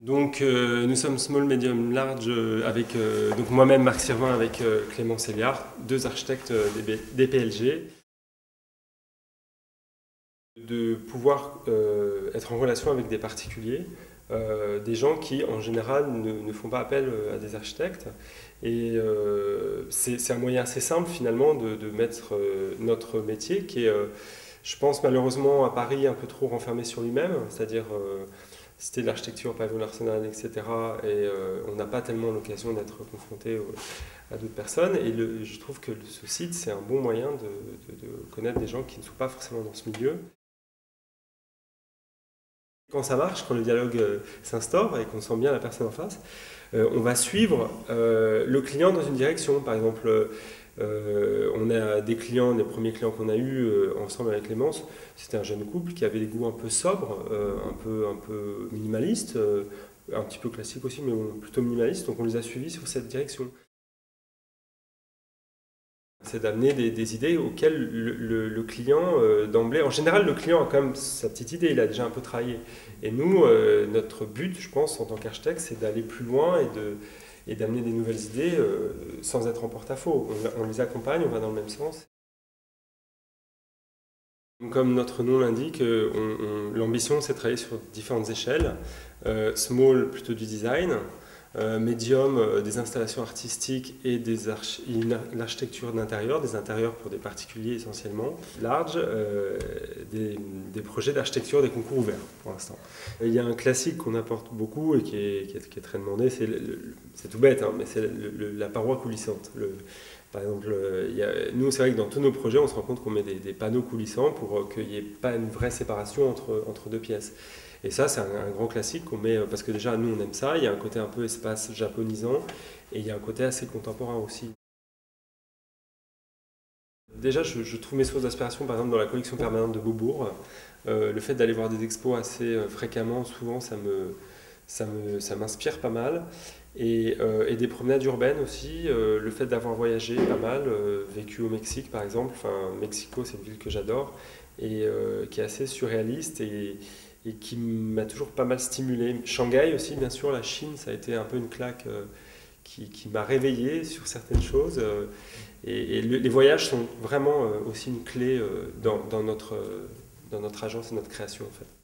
Donc nous sommes Small, Medium, Large avec donc moi-même Marc Sirvin avec Clément Céliard, deux architectes DPLG. De pouvoir être en relation avec des particuliers, des gens qui en général ne font pas appel à des architectes. Et c'est un moyen assez simple finalement de mettre notre métier qui est, je pense malheureusement à Paris, un peu trop renfermé sur lui-même, c'est-à-dire cité de l'architecture, pavillon d'Arsenal, etc. Et on n'a pas tellement l'occasion d'être confronté à d'autres personnes. Et je trouve que ce site, c'est un bon moyen de connaître des gens qui ne sont pas forcément dans ce milieu. Quand ça marche, quand le dialogue s'instaure et qu'on sent bien la personne en face, on va suivre le client dans une direction. Par exemple, on a des clients, les premiers clients qu'on a eus ensemble avec Clémence, c'était un jeune couple qui avait des goûts un peu sobres, un peu minimalistes, un petit peu classiques aussi, mais plutôt minimalistes. Donc on les a suivis sur cette direction. C'est d'amener des idées auxquelles le client, d'emblée, en général, le client a quand même sa petite idée, il a déjà un peu travaillé. Et nous, notre but, je pense, en tant qu'architecte, c'est d'aller plus loin et d'amener des nouvelles idées sans être en porte-à-faux. On les accompagne, on va dans le même sens. Comme notre nom l'indique, l'ambition, c'est de travailler sur différentes échelles. Small, plutôt du design. Medium, des installations artistiques et l'architecture d'intérieur, des intérieurs pour des particuliers essentiellement. Large, des projets d'architecture des concours ouverts pour l'instant. Il y a un classique qu'on apporte beaucoup et qui est très demandé, c'est tout bête, hein, mais c'est la paroi coulissante. Par exemple, nous, c'est vrai que dans tous nos projets, on se rend compte qu'on met des panneaux coulissants pour qu'il n'y ait pas une vraie séparation entre deux pièces. Et ça, c'est un grand classique qu'on met, parce que déjà, nous, on aime ça. Il y a un côté un peu espace japonisant et il y a un côté assez contemporain aussi. Déjà, je trouve mes sources d'inspiration, par exemple, dans la collection permanente de Beaubourg. Le fait d'aller voir des expos assez fréquemment, souvent, ça m'inspire pas mal. Et des promenades urbaines aussi, le fait d'avoir voyagé pas mal, vécu au Mexique par exemple, enfin Mexico c'est une ville que j'adore et qui est assez surréaliste et qui m'a toujours pas mal stimulé. Shanghai aussi bien sûr, la Chine ça a été un peu une claque qui m'a réveillé sur certaines choses et les voyages sont vraiment aussi une clé dans notre agence et notre création en fait.